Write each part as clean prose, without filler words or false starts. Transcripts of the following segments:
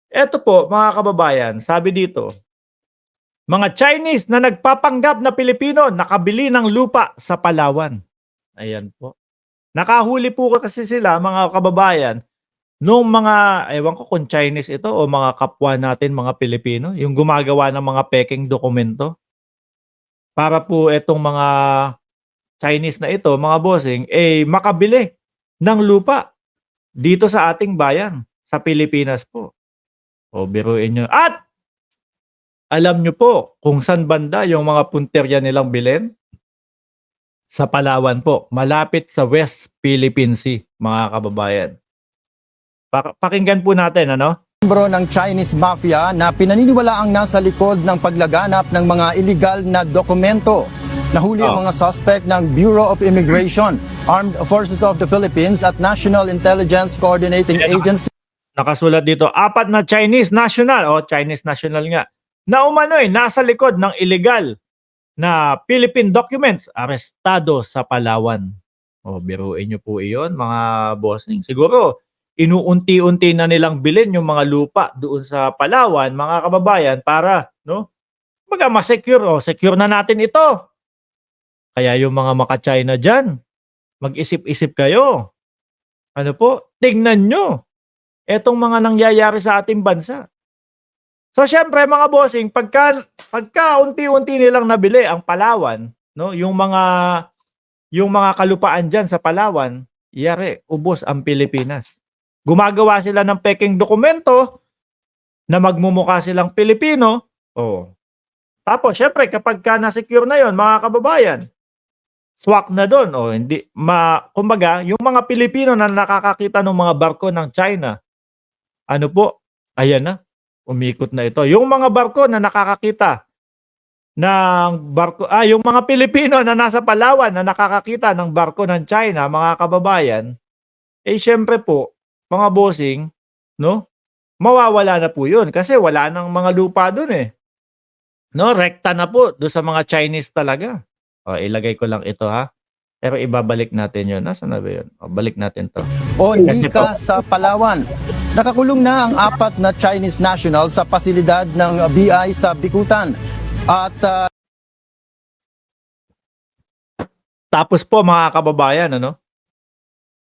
Eto po mga kababayan, sabi dito, mga Chinese na nagpapanggap na Pilipino nakabili ng lupa sa Palawan. Ayan po. Nakahuli po kasi sila mga kababayan nung mga, ewan ko kung Chinese ito o mga kapwa natin mga Pilipino, yung gumagawa ng mga pekeng dokumento para po etong mga Chinese na ito, mga bossing, makabili ng lupa dito sa ating bayan, sa Pilipinas po. O biruin nyo. At alam nyo po kung saan banda yung mga punterya nilang bilhin? Sa Palawan po, malapit sa West Philippine Sea, mga kababayan. Pakinggan po natin, ano? Membro ng Chinese Mafia na pinaniniwalaang nasa likod ng paglaganap ng mga illegal na dokumento. Nahuli ang mga suspect ng Bureau of Immigration, Armed Forces of the Philippines at National Intelligence Coordinating Agency. Nakasulat dito, 4 na Chinese national, o Chinese national nga, na umano'y nasa likod ng illegal na Philippine documents, arestado sa Palawan. O biruin nyo po iyon, mga bossing. Siguro, inuunti-unti na nilang bilhin yung mga lupa doon sa Palawan, mga kababayan, para, no? Baga, ma-secure, o secure na natin ito. Kaya yung mga maka-China dyan, mag-isip-isip kayo. Ano po? Tingnan nyo etong mga nangyayari sa ating bansa. So syempre mga bossing, pagka unti-unti nilang nabili ang Palawan, no, yung mga kalupaan diyan sa Palawan, yari, ubos ang Pilipinas. Gumagawa sila ng pekeng dokumento na magmumukha silang Pilipino. Oh. Tapos syempre kapag na-secure na 'yon, mga kababayan, swak na doon. Oh, hindi kumbaga, yung mga Pilipino na nakakakita ng mga barko ng China, ano po, ayan na, umikot na ito. Yung mga barko na nakakakita ng barko, yung mga Pilipino na nasa Palawan na nakakakita ng barko ng China, mga kababayan, syempre po, mga bossing, no, mawawala na po yun kasi wala nang mga lupa dun eh. No, rekta na po doon sa mga Chinese talaga. O, ilagay ko lang ito ha. Pero ibabalik natin yun. Nasaan na ba yun? O, balik natin to. O Kasi Nika sa Palawan. Nakakulong na ang 4 na Chinese national sa pasilidad ng BI sa Bikutan. At tapos po mga kababayan, ano?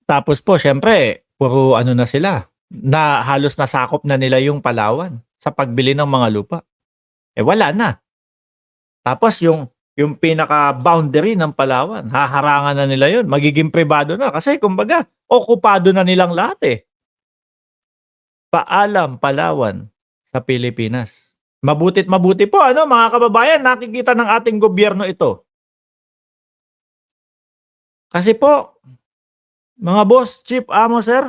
Tapos po, syempre, puro ano na sila, na halos nasakop na nila yung Palawan sa pagbili ng mga lupa. Wala na. Tapos yung pinaka-boundary ng Palawan, haharangan na nila yun. Magiging pribado na. Kasi kumbaga, okupado na nilang lahat eh. Paalam, Palawan sa Pilipinas. Mabutit mabuti po, ano, mga kababayan, nakikita ng ating gobyerno ito. Kasi po, mga boss, chief, amo, sir,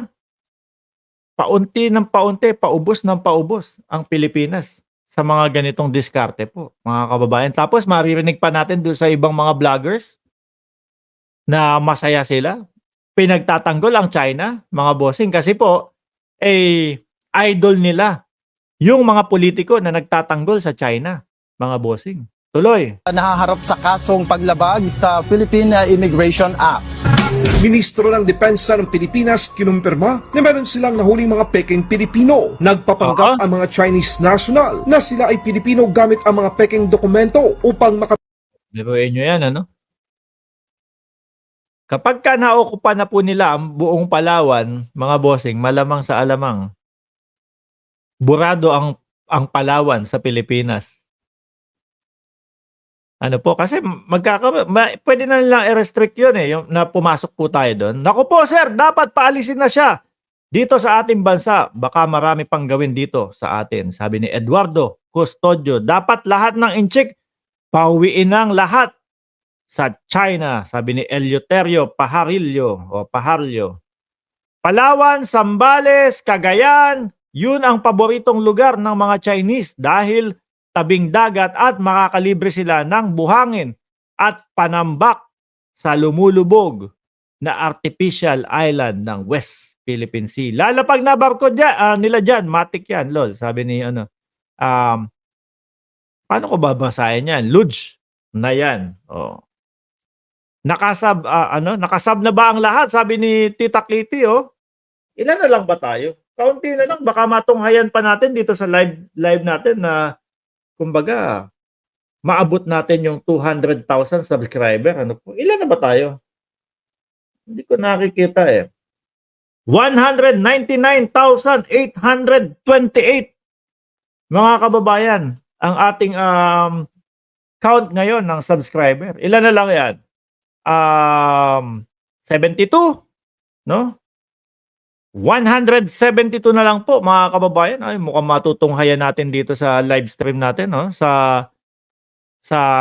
paunti ng paunti, paubos ng paubos ang Pilipinas sa mga ganitong diskarte po, mga kababayan. Tapos maririnig pa natin doon sa ibang mga vloggers na masaya sila. Pinagtatanggol ang China, mga bossing, kasi po, idol nila yung mga politiko na nagtatanggol sa China, mga bossing. Tuloy. nahaharap sa kasong paglabag sa Philippine Immigration Act. Ministro ng Depensa ng Pilipinas kinumpirma na meron silang nahuling mga pekeng Pilipino. Nagpapanggap ang mga Chinese national na sila ay Pilipino gamit ang mga pekeng dokumento upang Biruin nyo yan, ano? Kapag ka naokupa na po nila ang buong Palawan, mga bossing, malamang sa alamang, burado ang Palawan sa Pilipinas. Ano po, kasi pwede na nilang i-restrict yun eh, yung na pumasok po tayo doon. Naku po sir, dapat paalisin na siya dito sa ating bansa. Baka marami pang gawin dito sa atin. Sabi ni Eduardo Custodio, dapat lahat ng inchik, pauwiin ng lahat sa China. Sabi ni Eleuterio Pajarillo. Palawan, Zambales, Cagayan, yun ang paboritong lugar ng mga Chinese dahil tabing dagat at makakalibre sila ng buhangin at panambak sa lumulubog na artificial island ng West Philippine Sea. Lalapag na barko nila dyan, matik yan, lol. Sabi ni paano ko babasahin yan? Luge na yan. Oh. Nakasab na ba ang lahat? Sabi ni Tita Kitty, oh. Ilan na lang ba tayo? kaunti na lang. Baka matunghayan pa natin dito sa live natin na kumbaga maabot natin yung 200,000 subscriber. Ano po? Ilan na ba tayo? Hindi ko nakikita eh. 199,828 mga kababayan ang ating count ngayon ng subscriber. Ilan na lang yan? 72, no? 172 na lang po mga kababayan. Ay, mukhang matutunghayan natin dito sa live stream natin, no? Sa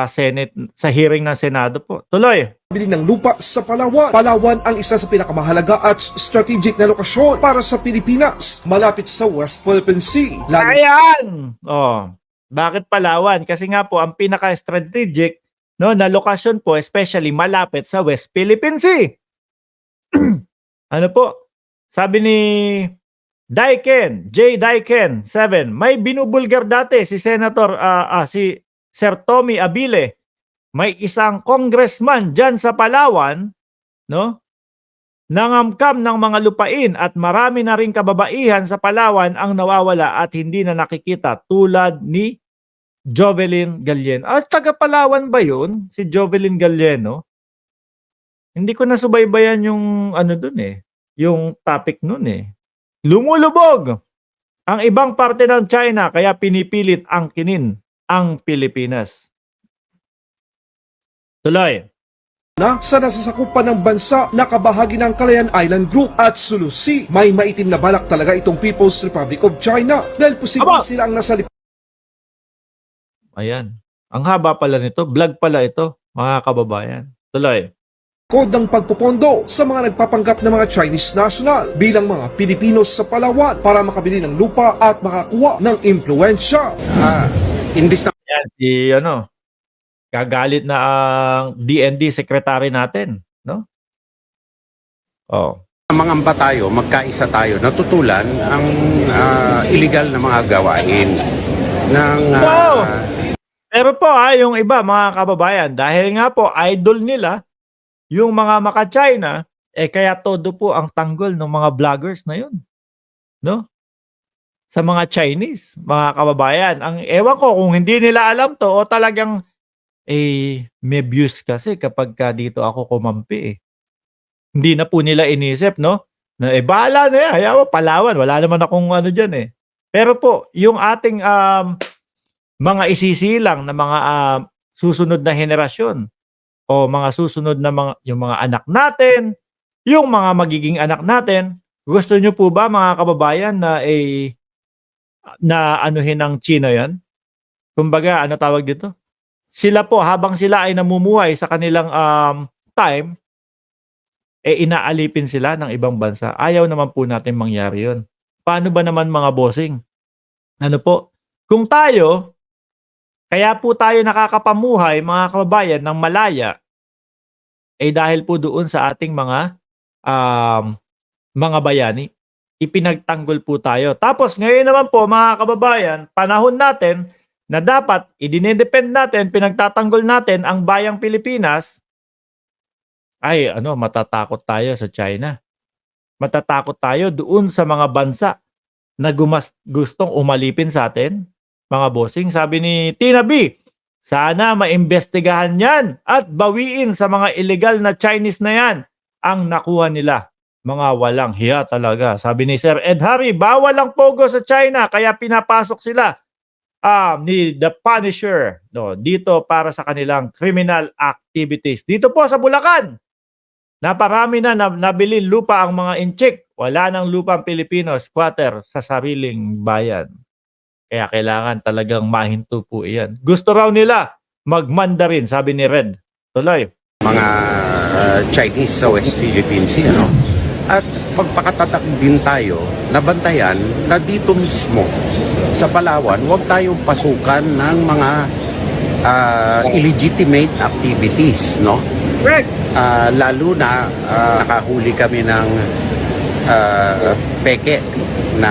Senate, sa hearing ng Senado po. Tuloy. Bili ng lupa sa Palawan. Palawan ang isa sa pinakamahalaga at strategic na lokasyon para sa Pilipinas, malapit sa West Philippine Sea. Ayan! Oh, bakit Palawan? Kasi nga po, ang pinaka-strategic no, na lokasyon po, especially malapit sa West Philippine Sea. Ano po? Sabi ni J. Daiken 7, may binubulgar dati si Senator, si Sir Tommy Abile. May isang congressman dyan sa Palawan, no? Nangamkam ng mga lupain at marami na ring kababaihan sa Palawan ang nawawala at hindi na nakikita tulad ni Jovelyn Gallen. Taga Palawan ba yun? Si Jovelyn Gallen, no? Hindi ko nasubaybayan yung ano dun eh. Yung topic nun eh. Lumulubog ang ibang parte ng China kaya pinipilit angkinin ang Pilipinas. Tuloy. Na sa nasasakupan ng bansa na kabahagi ng Calayan Island Group at Sulu Sea. May maitim na balak talaga itong People's Republic of China dahil posibleng sila ang nasa Ayan. Ang haba pala nito. Vlog pala ito, mga kababayan. Tuloy. likod ng pagpopondo sa mga nagpapanggap na mga Chinese national bilang mga Pilipino sa Palawan para makabili ng lupa at makakuha ng impluensya. Imbis na Yan, si gagalit na ang DND secretary natin, no? Oh. mangamba tayo, magkaisa tayo, natutulan ang illegal na mga gawain ng Wow! Pero po yung iba mga kababayan, dahil nga po idol nila yung mga maka-China, kaya todo po ang tanggol ng mga vloggers na yun. No? Sa mga Chinese, mga kababayan. Ang ewan ko kung hindi nila alam to o talagang may views kasi kapag dito ako kumampi eh. Hindi na po nila inisip, no? Na bahala na yan, ayaw, Palawan, wala naman akong ano dyan eh. Pero po, yung ating mga isisilang na mga susunod na henerasyon o mga susunod na yung mga anak natin, yung mga magiging anak natin, gusto nyo po ba mga kababayan na na anuhin ng China yan? Kumbaga, ano tawag dito? Sila po, habang sila ay namumuhay sa kanilang time, inaalipin sila ng ibang bansa. Ayaw naman po natin mangyari yun. Paano ba naman mga bossing? Ano po? Kung tayo, kaya po tayo nakakapamuhay, mga kababayan, ng malaya, dahil po doon sa ating mga bayani. Ipinagtanggol po tayo. Tapos ngayon naman po, mga kababayan, panahon natin na dapat idinedepend natin, pinagtatanggol natin ang bayang Pilipinas, matatakot tayo sa China. Matatakot tayo doon sa mga bansa na gustong umalipin sa atin. Mga bossing, sabi ni Tina B, sana maimbestigahan yan at bawiin sa mga illegal na Chinese na yan ang nakuha nila. Mga walang hiya talaga. Sabi ni Sir Ed Harry, bawal ang pogo sa China kaya pinapasok sila ni The Punisher dito para sa kanilang criminal activities. Dito po sa Bulacan, naparami na nabili lupa ang mga inchik. Wala nang lupa ang Pilipino, squatter sa sariling bayan. Kaya kailangan talagang mahinto po iyan. Gusto raw nila mag-Mandarin, sabi ni Red. Tuloy. mga Chinese sa West Philippine Sea, ano? At magpakatatak din tayo na bantayan na dito mismo sa Palawan, huwag tayong pasukan ng mga illegitimate activities, no? Correct. Lalo na nakahuli kami ng peke na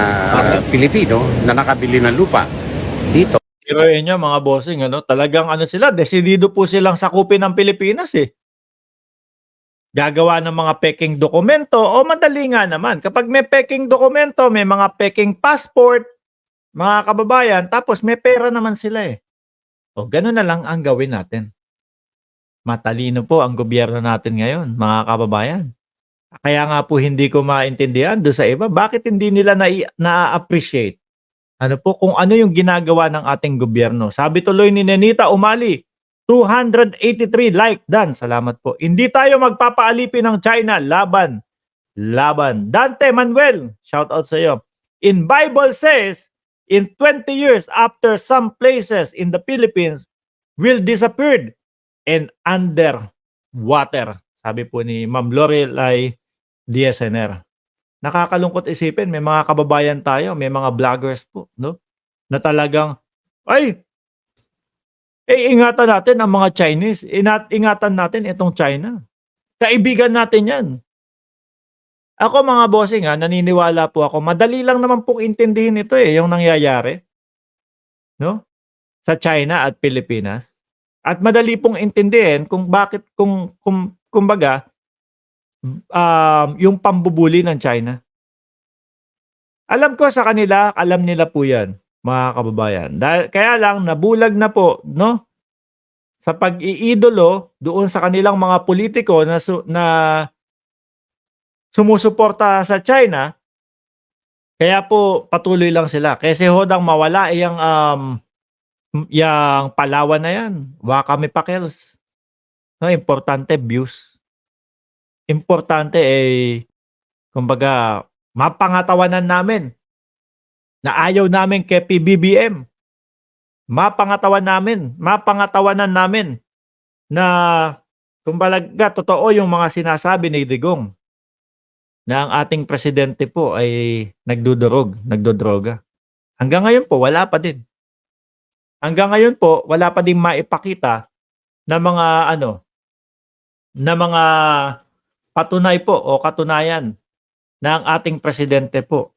Pilipino na nakabili ng lupa dito. Pero yun yung mga bossing, talagang sila, desidido po silang sakupin ng Pilipinas eh. Gagawa ng mga peking dokumento o madali nga naman. Kapag may peking dokumento, may mga peking passport, mga kababayan, tapos may pera naman sila eh. O gano'n na lang ang gawin natin. Matalino po ang gobyerno natin ngayon, mga kababayan. Kaya nga po hindi ko maintindihan do sa iba, bakit hindi nila na-appreciate ano po kung ano yung ginagawa ng ating gobyerno. Sabi tuloy ni Nenita Umali, 283 like done. Salamat po. Hindi tayo magpapaalipin ng China. Laban. Laban. Dante Manuel, shout out sa iyo. In Bible says, in 20 years after some places in the Philippines will disappear and under water. Sabi po ni Ma'am Lorelai DSNR. Nakakalungkot isipin, may mga kababayan tayo, may mga vloggers po, no? Na talagang, ingatan natin ang mga Chinese. Ingatan natin itong China. Kaibigan natin yan. Ako mga bossing naniniwala po ako, madali lang naman pong intindihin ito yung nangyayari. No? Sa China at Pilipinas. At madali pong intindihin kung bakit, kumbaga, yung pambubuli ng China. Alam ko sa kanila, alam nila po yan, mga kababayan. Kaya lang, nabulag na po, no? Sa pag-iidolo doon sa kanilang mga politiko na sumusuporta sa China, kaya po patuloy lang sila. Kasi hodang mawala yung Palawan na yan. Wakame Pakels. No, importante, views. Importante kumbaga, mapangatawanan namin na ayaw namin kay PBBM. Mapangatawanan namin na kumbaga totoo yung mga sinasabi ni Digong na ang ating presidente po ay nagdodroga. Hanggang ngayon po, wala pa din. Hanggang ngayon po, wala pa din maipakita na mga patunay po o katunayan na ang ating presidente po,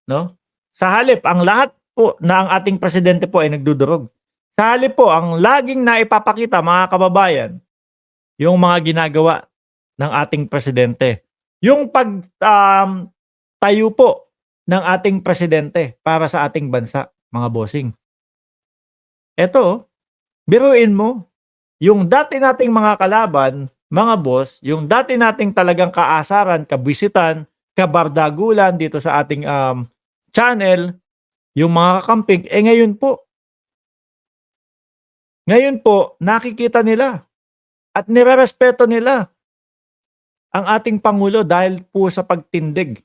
no? Sa halip, ang lahat po na ang ating presidente po ay nagdudurog. Sa halip po, ang laging naipapakita, mga kababayan, yung mga ginagawa ng ating presidente. Yung tayo po ng ating presidente para sa ating bansa, mga bossing. Eto, biruin mo, yung dati nating mga kalaban, mga boss, yung dati nating talagang kaasaran, kabisitan, kabardagulan dito sa ating channel, yung mga kakamping, ngayon po, nakikita nila at nirerespeto nila ang ating Pangulo dahil po sa pagtindig